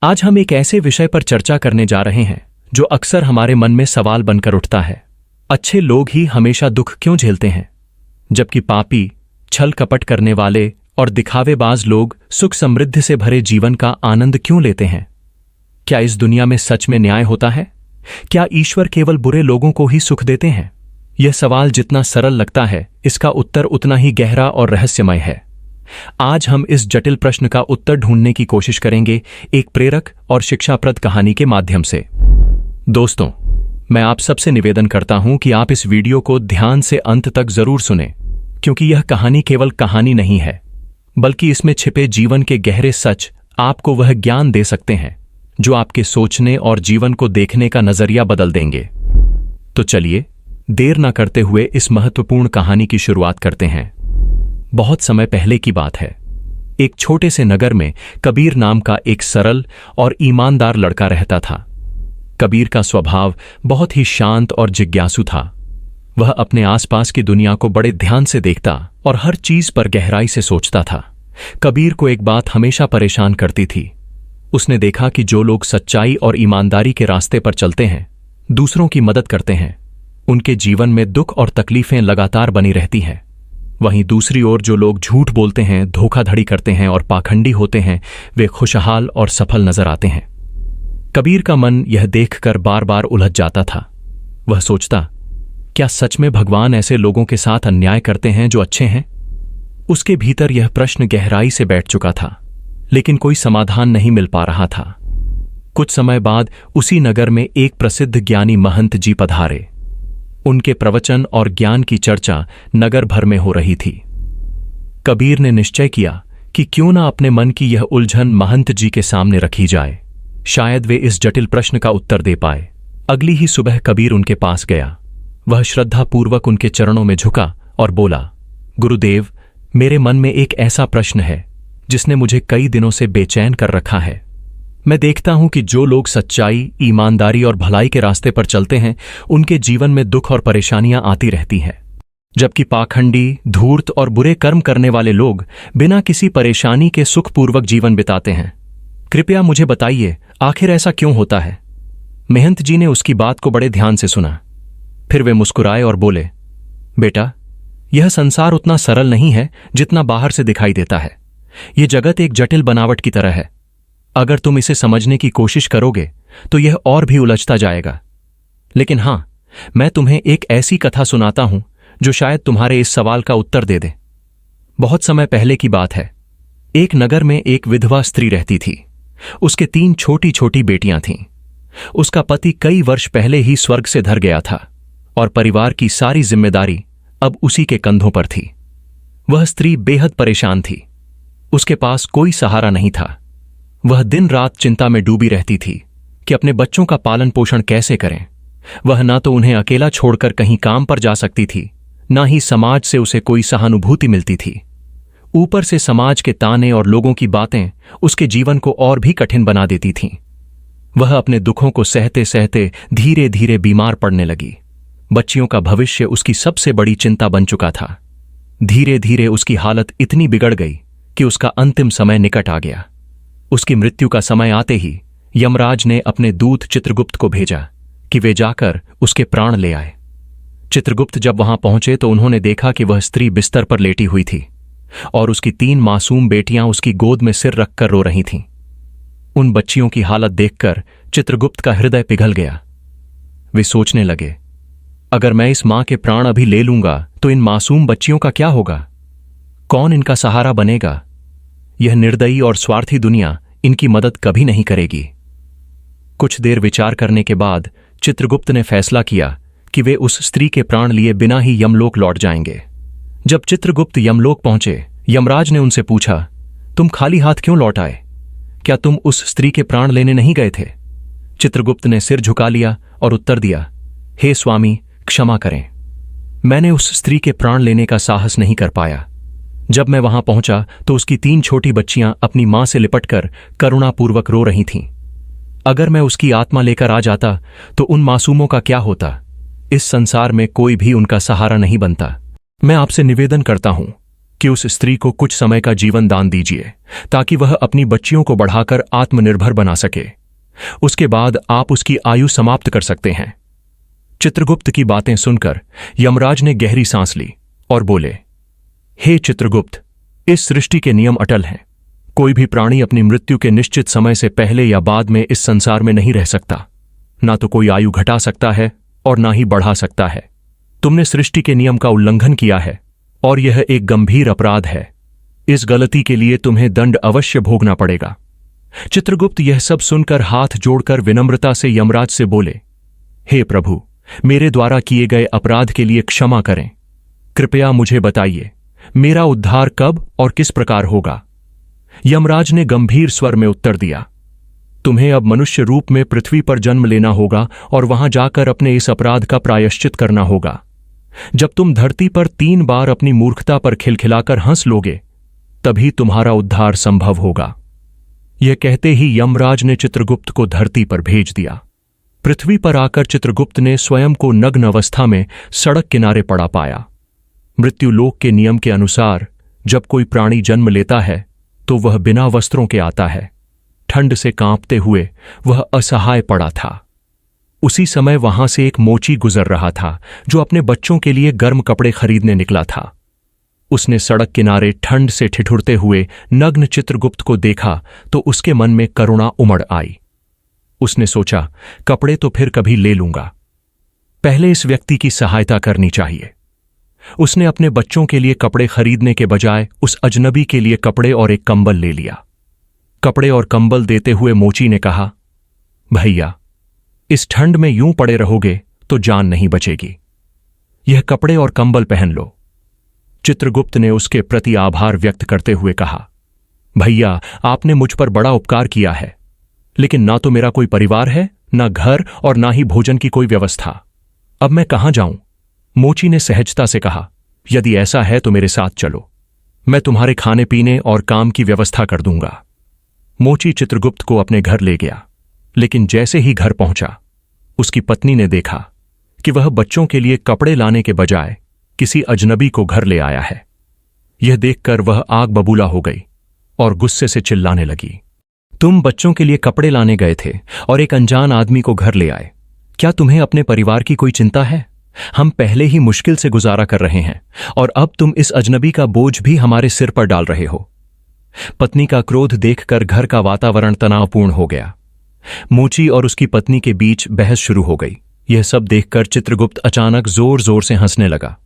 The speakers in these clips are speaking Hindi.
आज हम एक ऐसे विषय पर चर्चा करने जा रहे हैं जो अक्सर हमारे मन में सवाल बनकर उठता है। अच्छे लोग ही हमेशा दुख क्यों झेलते हैं, जबकि पापी, छल कपट करने वाले और दिखावेबाज लोग सुख समृद्धि से भरे जीवन का आनंद क्यों लेते हैं? क्या इस दुनिया में सच में न्याय होता है? क्या ईश्वर केवल बुरे लोगों को ही सुख देते हैं? यह सवाल जितना सरल लगता है, इसका उत्तर उतना ही गहरा और रहस्यमय है। आज हम इस जटिल प्रश्न का उत्तर ढूंढने की कोशिश करेंगे, एक प्रेरक और शिक्षाप्रद कहानी के माध्यम से। दोस्तों, मैं आप सबसे निवेदन करता हूं कि आप इस वीडियो को ध्यान से अंत तक जरूर सुनें, क्योंकि यह कहानी केवल कहानी नहीं है, बल्कि इसमें छिपे जीवन के गहरे सच आपको वह ज्ञान दे सकते हैं जो आपके सोचने और जीवन को देखने का नजरिया बदल देंगे। तो चलिए, देर न करते हुए इस महत्वपूर्ण कहानी की शुरुआत करते हैं। बहुत समय पहले की बात है। एक छोटे से नगर में कबीर नाम का एक सरल और ईमानदार लड़का रहता था। कबीर का स्वभाव बहुत ही शांत और जिज्ञासु था। वह अपने आसपास की दुनिया को बड़े ध्यान से देखता और हर चीज पर गहराई से सोचता था। कबीर को एक बात हमेशा परेशान करती थी। उसने देखा कि जो लोग सच्चाई और ईमानदारी के रास्ते पर चलते हैं, दूसरों की मदद करते हैं, उनके जीवन में दुख और तकलीफें लगातार बनी रहती हैं। वहीं दूसरी ओर जो लोग झूठ बोलते हैं, धोखाधड़ी करते हैं और पाखंडी होते हैं, वे खुशहाल और सफल नजर आते हैं। कबीर का मन यह देखकर बार बार उलझ जाता था। वह सोचता, क्या सच में भगवान ऐसे लोगों के साथ अन्याय करते हैं जो अच्छे हैं? उसके भीतर यह प्रश्न गहराई से बैठ चुका था, लेकिन कोई समाधान नहीं मिल पा रहा था। कुछ समय बाद उसी नगर में एक प्रसिद्ध ज्ञानी महंत जी पधारे। उनके प्रवचन और ज्ञान की चर्चा नगर भर में हो रही थी। कबीर ने निश्चय किया कि क्यों न अपने मन की यह उलझन महंत जी के सामने रखी जाए। शायद वे इस जटिल प्रश्न का उत्तर दे पाए। अगली ही सुबह कबीर उनके पास गया। वह श्रद्धापूर्वक उनके चरणों में झुका और बोला, गुरुदेव, मेरे मन में एक ऐसा प्रश्न है जिसने मुझे कई दिनों से बेचैन कर रखा है। मैं देखता हूं कि जो लोग सच्चाई, ईमानदारी और भलाई के रास्ते पर चलते हैं, उनके जीवन में दुख और परेशानियां आती रहती हैं, जबकि पाखंडी, धूर्त और बुरे कर्म करने वाले लोग बिना किसी परेशानी के सुखपूर्वक जीवन बिताते हैं। कृपया मुझे बताइए, आखिर ऐसा क्यों होता है? महंत जी ने उसकी बात को बड़े ध्यान से सुना। फिर वे मुस्कुराए और बोले, बेटा, यह संसार उतना सरल नहीं है जितना बाहर से दिखाई देता है। यह जगत एक जटिल बनावट की तरह है। अगर तुम इसे समझने की कोशिश करोगे तो यह और भी उलझता जाएगा। लेकिन हां, मैं तुम्हें एक ऐसी कथा सुनाता हूं जो शायद तुम्हारे इस सवाल का उत्तर दे दे। बहुत समय पहले की बात है। एक नगर में एक विधवा स्त्री रहती थी। उसके 3 छोटी छोटी बेटियां थीं। उसका पति कई वर्ष पहले ही स्वर्ग से धर गया था और परिवार की सारी जिम्मेदारी अब उसी के कंधों पर थी। वह स्त्री बेहद परेशान थी। उसके पास कोई सहारा नहीं था। वह दिन रात चिंता में डूबी रहती थी कि अपने बच्चों का पालन पोषण कैसे करें। वह ना तो उन्हें अकेला छोड़कर कहीं काम पर जा सकती थी, ना ही समाज से उसे कोई सहानुभूति मिलती थी। ऊपर से समाज के ताने और लोगों की बातें उसके जीवन को और भी कठिन बना देती थीं। वह अपने दुखों को सहते सहते धीरे धीरे बीमार पड़ने लगी। बच्चियों का भविष्य उसकी सबसे बड़ी चिंता बन चुका था। धीरे धीरे उसकी हालत इतनी बिगड़ गई कि उसका अंतिम समय निकट आ गया। उसकी मृत्यु का समय आते ही यमराज ने अपने दूत चित्रगुप्त को भेजा कि वे जाकर उसके प्राण ले आए। चित्रगुप्त जब वहां पहुंचे तो उन्होंने देखा कि वह स्त्री बिस्तर पर लेटी हुई थी और उसकी 3 मासूम बेटियां उसकी गोद में सिर रखकर रो रही थीं। उन बच्चियों की हालत देखकर चित्रगुप्त का हृदय पिघल गया। वे सोचने लगे, अगर मैं इस मां के प्राण अभी ले लूंगा तो इन मासूम बच्चियों का क्या होगा? कौन इनका सहारा बनेगा? यह निर्दयी और स्वार्थी दुनिया इनकी मदद कभी नहीं करेगी। कुछ देर विचार करने के बाद चित्रगुप्त ने फैसला किया कि वे उस स्त्री के प्राण लिए बिना ही यमलोक लौट जाएंगे। जब चित्रगुप्त यमलोक पहुंचे, यमराज ने उनसे पूछा, तुम खाली हाथ क्यों लौट आए? क्या तुम उस स्त्री के प्राण लेने नहीं गए थे? चित्रगुप्त ने सिर झुका लिया और उत्तर दिया, हे स्वामी, क्षमा करें, मैंने उस स्त्री के प्राण लेने का साहस नहीं कर पाया। जब मैं वहां पहुंचा तो उसकी 3 छोटी बच्चियां अपनी मां से लिपटकर करुणापूर्वक रो रही थीं। अगर मैं उसकी आत्मा लेकर आ जाता तो उन मासूमों का क्या होता? इस संसार में कोई भी उनका सहारा नहीं बनता। मैं आपसे निवेदन करता हूं कि उस स्त्री को कुछ समय का जीवन दान दीजिए ताकि वह अपनी बच्चियों को बढ़ाकर आत्मनिर्भर बना सके। उसके बाद आप उसकी आयु समाप्त कर सकते हैं। चित्रगुप्त की बातें सुनकर यमराज ने गहरी सांस ली और बोले, हे चित्रगुप्त, इस सृष्टि के नियम अटल हैं। कोई भी प्राणी अपनी मृत्यु के निश्चित समय से पहले या बाद में इस संसार में नहीं रह सकता। ना तो कोई आयु घटा सकता है और ना ही बढ़ा सकता है। तुमने सृष्टि के नियम का उल्लंघन किया है और यह एक गंभीर अपराध है। इस गलती के लिए तुम्हें दंड अवश्य भोगना पड़ेगा। चित्रगुप्त यह सब सुनकर हाथ जोड़कर विनम्रता से यमराज से बोले, हे प्रभु, मेरे द्वारा किए गए अपराध के लिए क्षमा करें। कृपया मुझे बताइए, मेरा उद्धार कब और किस प्रकार होगा? यमराज ने गंभीर स्वर में उत्तर दिया, तुम्हें अब मनुष्य रूप में पृथ्वी पर जन्म लेना होगा और वहां जाकर अपने इस अपराध का प्रायश्चित करना होगा। जब तुम धरती पर 3 बार अपनी मूर्खता पर खिलखिलाकर हंस लोगे, तभी तुम्हारा उद्धार संभव होगा। यह कहते ही यमराज ने चित्रगुप्त को धरती पर भेज दिया। पृथ्वी पर आकर चित्रगुप्त ने स्वयं को नग्न अवस्था में सड़क किनारे पड़ा पाया। मृत्युलोक के नियम के अनुसार जब कोई प्राणी जन्म लेता है तो वह बिना वस्त्रों के आता है। ठंड से कांपते हुए वह असहाय पड़ा था। उसी समय वहां से एक मोची गुजर रहा था जो अपने बच्चों के लिए गर्म कपड़े खरीदने निकला था। उसने सड़क किनारे ठंड से ठिठुरते हुए नग्न चित्रगुप्त को देखा तो उसके मन में करुणा उमड़ आई। उसने सोचा, कपड़े तो फिर कभी ले लूंगा, पहले इस व्यक्ति की सहायता करनी चाहिए। उसने अपने बच्चों के लिए कपड़े खरीदने के बजाय उस अजनबी के लिए कपड़े और एक कंबल ले लिया। कपड़े और कंबल देते हुए मोची ने कहा, भैया, इस ठंड में यूं पड़े रहोगे तो जान नहीं बचेगी। यह कपड़े और कंबल पहन लो। चित्रगुप्त ने उसके प्रति आभार व्यक्त करते हुए कहा, भैया, आपने मुझ पर बड़ा उपकार किया है, लेकिन ना तो मेरा कोई परिवार है, ना घर और ना ही भोजन की कोई व्यवस्था। अब मैं कहां जाऊं? मोची ने सहजता से कहा, यदि ऐसा है तो मेरे साथ चलो, मैं तुम्हारे खाने पीने और काम की व्यवस्था कर दूंगा। मोची चित्रगुप्त को अपने घर ले गया, लेकिन जैसे ही घर पहुंचा, उसकी पत्नी ने देखा कि वह बच्चों के लिए कपड़े लाने के बजाय किसी अजनबी को घर ले आया है। यह देखकर वह आग बबूला हो गई और गुस्से से चिल्लाने लगी, तुम बच्चों के लिए कपड़े लाने गए थे और एक अनजान आदमी को घर ले आए। क्या तुम्हें अपने परिवार की कोई चिंता है? हम पहले ही मुश्किल से गुजारा कर रहे हैं और अब तुम इस अजनबी का बोझ भी हमारे सिर पर डाल रहे हो। पत्नी का क्रोध देखकर घर का वातावरण तनावपूर्ण हो गया। मोची और उसकी पत्नी के बीच बहस शुरू हो गई। यह सब देखकर चित्रगुप्त अचानक जोर जोर से हंसने लगा।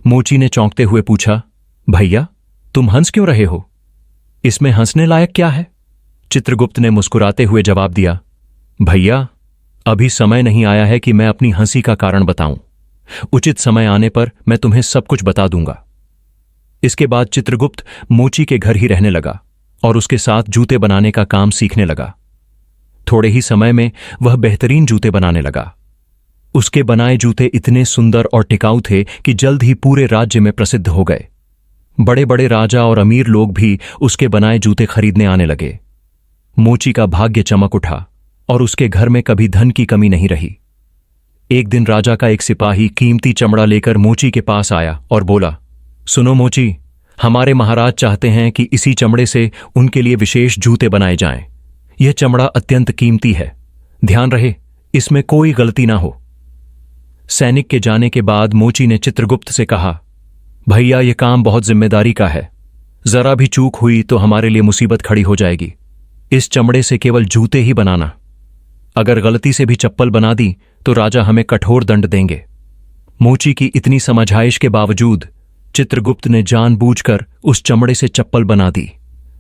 मोची ने चौंकते हुए पूछा, भैया, तुम हंस क्यों रहे हो? इसमें हंसने लायक क्या है? चित्रगुप्त ने मुस्कुराते हुए जवाब दिया, भैया, अभी समय नहीं आया है कि मैं अपनी हंसी का कारण बताऊं। उचित समय आने पर मैं तुम्हें सब कुछ बता दूंगा। इसके बाद चित्रगुप्त मोची के घर ही रहने लगा और उसके साथ जूते बनाने का काम सीखने लगा। थोड़े ही समय में वह बेहतरीन जूते बनाने लगा। उसके बनाए जूते इतने सुंदर और टिकाऊ थे कि जल्द ही पूरे राज्य में प्रसिद्ध हो गए। बड़े बड़े राजा और अमीर लोग भी उसके बनाए जूते खरीदने आने लगे। मोची का भाग्य चमक उठा और उसके घर में कभी धन की कमी नहीं रही। एक दिन राजा का एक सिपाही कीमती चमड़ा लेकर मोची के पास आया और बोला, सुनो मोची, हमारे महाराज चाहते हैं कि इसी चमड़े से उनके लिए विशेष जूते बनाए जाएं। यह चमड़ा अत्यंत कीमती है, ध्यान रहे इसमें कोई गलती ना हो। सैनिक के जाने के बाद मोची ने चित्रगुप्त से कहा, भैया, यह काम बहुत जिम्मेदारी का है। जरा भी चूक हुई तो हमारे लिए मुसीबत खड़ी हो जाएगी। इस चमड़े से केवल जूते ही बनाना। अगर गलती से भी चप्पल बना दी तो राजा हमें कठोर दंड देंगे। मोची की इतनी समझाइश के बावजूद चित्रगुप्त ने जानबूझकर उस चमड़े से चप्पल बना दी।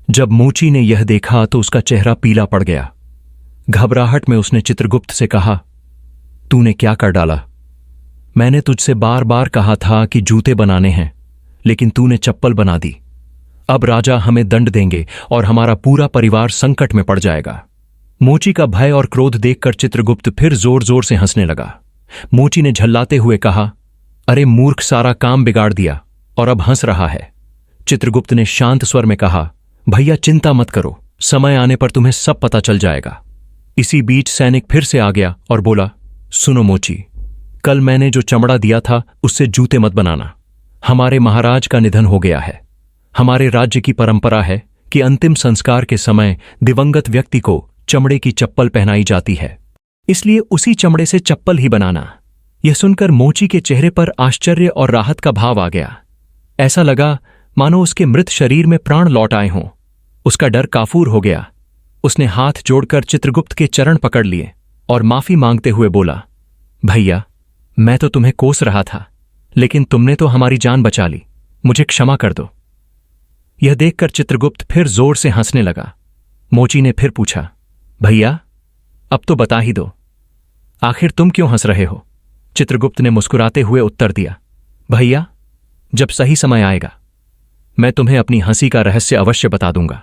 जब मोची ने यह देखा तो उसका चेहरा पीला पड़ गया। घबराहट में उसने चित्रगुप्त से कहा, तूने क्या कर डाला? मैंने तुझसे बार बार कहा था कि जूते बनाने हैं, लेकिन तूने चप्पल बना दी। अब राजा हमें दंड देंगे और हमारा पूरा परिवार संकट में पड़ जाएगा। मोची का भय और क्रोध देखकर चित्रगुप्त फिर जोर जोर से हंसने लगा। मोची ने झल्लाते हुए कहा, अरे मूर्ख, सारा काम बिगाड़ दिया और अब हंस रहा है। चित्रगुप्त ने शांत स्वर में कहा, भैया, चिंता मत करो, समय आने पर तुम्हें सब पता चल जाएगा। इसी बीच सैनिक फिर से आ गया और बोला, सुनो मोची, कल मैंने जो चमड़ा दिया था उससे जूते मत बनाना। हमारे महाराज का निधन हो गया है। हमारे राज्य की परंपरा है कि अंतिम संस्कार के समय दिवंगत व्यक्ति को चमड़े की चप्पल पहनाई जाती है, इसलिए उसी चमड़े से चप्पल ही बनाना। यह सुनकर मोची के चेहरे पर आश्चर्य और राहत का भाव आ गया। ऐसा लगा मानो उसके मृत शरीर में प्राण लौट आए हों। उसका डर काफूर हो गया। उसने हाथ जोड़कर चित्रगुप्त के चरण पकड़ लिए और माफी मांगते हुए बोला, भैया, मैं तो तुम्हें कोस रहा था, लेकिन तुमने तो हमारी जान बचा ली, मुझे क्षमा कर दो। यह देखकर चित्रगुप्त फिर जोर से हंसने लगा। मोची ने फिर पूछा, भैया, अब तो बता ही दो, आखिर तुम क्यों हंस रहे हो? चित्रगुप्त ने मुस्कुराते हुए उत्तर दिया, भैया, जब सही समय आएगा मैं तुम्हें अपनी हंसी का रहस्य अवश्य बता दूंगा।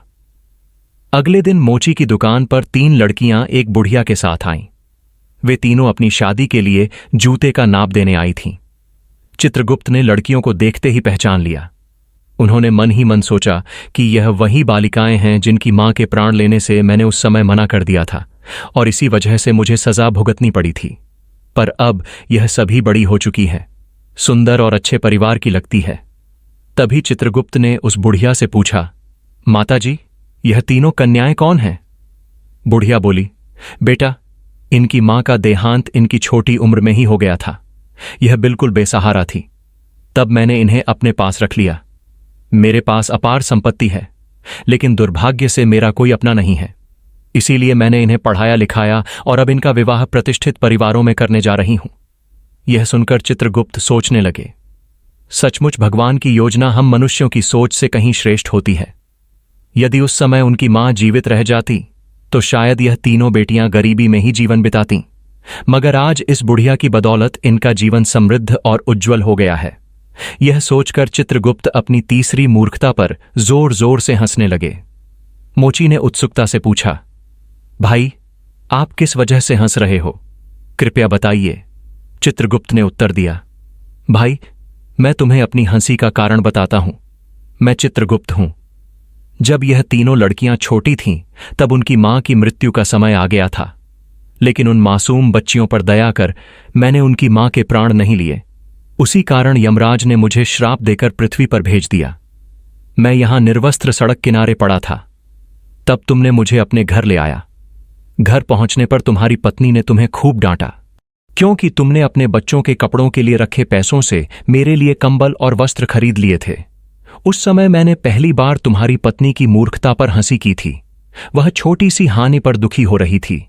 अगले दिन मोची की दुकान पर 3 लड़कियां एक बुढ़िया के साथ आईं। वे तीनों अपनी शादी के लिए जूते का नाप देने आई थीं। चित्रगुप्त ने लड़कियों को देखते ही पहचान लिया। उन्होंने मन ही मन सोचा कि यह वही बालिकाएं हैं जिनकी मां के प्राण लेने से मैंने उस समय मना कर दिया था और इसी वजह से मुझे सजा भुगतनी पड़ी थी। पर अब यह सभी बड़ी हो चुकी हैं, सुंदर और अच्छे परिवार की लगती है। तभी चित्रगुप्त ने उस बुढ़िया से पूछा, माताजी, यह तीनों कन्याएं कौन हैं? बुढ़िया बोली, बेटा, इनकी मां का देहांत इनकी छोटी उम्र में ही हो गया था। यह बिल्कुल बेसहारा थी। तब मैंने इन्हें अपने पास रख लिया। मेरे पास अपार संपत्ति है, लेकिन दुर्भाग्य से मेरा कोई अपना नहीं है। इसीलिए मैंने इन्हें पढ़ाया लिखाया और अब इनका विवाह प्रतिष्ठित परिवारों में करने जा रही हूं। यह सुनकर चित्रगुप्त सोचने लगे, सचमुच भगवान की योजना हम मनुष्यों की सोच से कहीं श्रेष्ठ होती है। यदि उस समय उनकी मां जीवित रह जाती तो शायद यह तीनों बेटियां गरीबी में ही जीवन बितातीं, मगर आज इस बुढ़िया की बदौलत इनका जीवन समृद्ध और उज्जवल हो गया है। यह सोचकर चित्रगुप्त अपनी तीसरी मूर्खता पर जोर जोर से हंसने लगे। मोची ने उत्सुकता से पूछा, भाई, आप किस वजह से हंस रहे हो? कृपया बताइए। चित्रगुप्त ने उत्तर दिया, भाई, मैं तुम्हें अपनी हंसी का कारण बताता हूं। मैं चित्रगुप्त हूं। जब यह तीनों लड़कियां छोटी थीं तब उनकी मां की मृत्यु का समय आ गया था, लेकिन उन मासूम बच्चियों पर दया कर मैंने उनकी मां के प्राण नहीं लिए। उसी कारण यमराज ने मुझे श्राप देकर पृथ्वी पर भेज दिया। मैं यहां निर्वस्त्र सड़क किनारे पड़ा था। तब तुमने मुझे अपने घर ले आया। घर पहुंचने पर तुम्हारी पत्नी ने तुम्हें खूब डांटा, क्योंकि तुमने अपने बच्चों के कपड़ों के लिए रखे पैसों से मेरे लिए कंबल और वस्त्र खरीद लिए थे। उस समय मैंने पहली बार तुम्हारी पत्नी की मूर्खता पर हंसी की थी। वह छोटी सी हानि पर दुखी हो रही थी,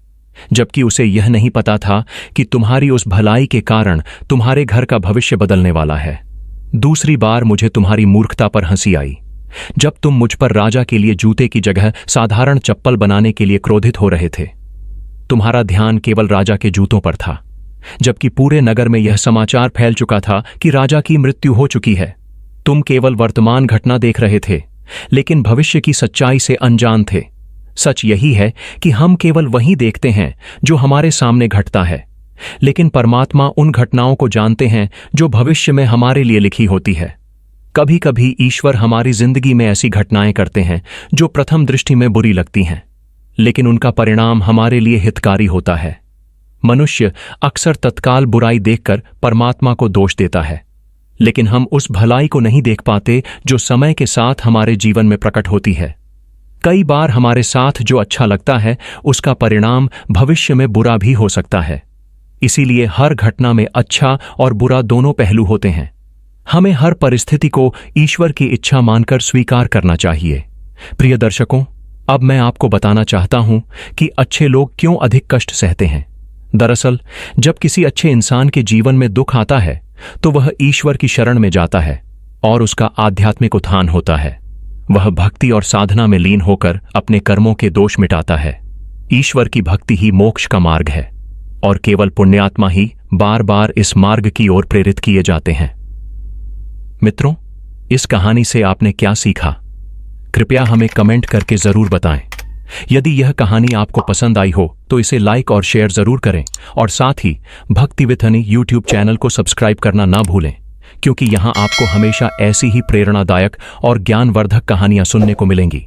जबकि उसे यह नहीं पता था कि तुम्हारी उस भलाई के कारण तुम्हारे घर का भविष्य बदलने वाला है। दूसरी बार मुझे तुम्हारी मूर्खता पर हंसी आई, जब तुम मुझ पर राजा के लिए जूते की जगह साधारण चप्पल बनाने के लिए क्रोधित हो रहे थे। तुम्हारा ध्यान केवल राजा के जूतों पर था, जबकि पूरे नगर में यह समाचार फैल चुका था कि राजा की मृत्यु हो चुकी है। तुम केवल वर्तमान घटना देख रहे थे, लेकिन भविष्य की सच्चाई से अनजान थे। सच यही है कि हम केवल वही देखते हैं जो हमारे सामने घटता है, लेकिन परमात्मा उन घटनाओं को जानते हैं जो भविष्य में हमारे लिए लिखी होती है। कभी कभी ईश्वर हमारी जिंदगी में ऐसी घटनाएं करते हैं जो प्रथम दृष्टि में बुरी लगती हैं, लेकिन उनका परिणाम हमारे लिए हितकारी होता है। मनुष्य अक्सर तत्काल बुराई देखकर परमात्मा को दोष देता है, लेकिन हम उस भलाई को नहीं देख पाते जो समय के साथ हमारे जीवन में प्रकट होती है। कई बार हमारे साथ जो अच्छा लगता है उसका परिणाम भविष्य में बुरा भी हो सकता है। इसीलिए हर घटना में अच्छा और बुरा दोनों पहलू होते हैं। हमें हर परिस्थिति को ईश्वर की इच्छा मानकर स्वीकार करना चाहिए। प्रिय दर्शकों, अब मैं आपको बताना चाहता हूं कि अच्छे लोग क्यों अधिक कष्ट सहते हैं। दरअसल जब किसी अच्छे इंसान के जीवन में दुख आता है तो वह ईश्वर की शरण में जाता है और उसका आध्यात्मिक उत्थान होता है। वह भक्ति और साधना में लीन होकर अपने कर्मों के दोष मिटाता है। ईश्वर की भक्ति ही मोक्ष का मार्ग है और केवल पुण्यात्मा ही बार बार इस मार्ग की ओर प्रेरित किए जाते हैं। मित्रों, इस कहानी से आपने क्या सीखा? कृपया हमें कमेंट करके जरूर बताएं। यदि यह कहानी आपको पसंद आई हो तो इसे लाइक और शेयर जरूर करें और साथ ही भक्ति विथ हनी यूट्यूब चैनल को सब्सक्राइब करना ना भूलें, क्योंकि यहां आपको हमेशा ऐसी ही प्रेरणादायक और ज्ञानवर्धक कहानियां सुनने को मिलेंगी।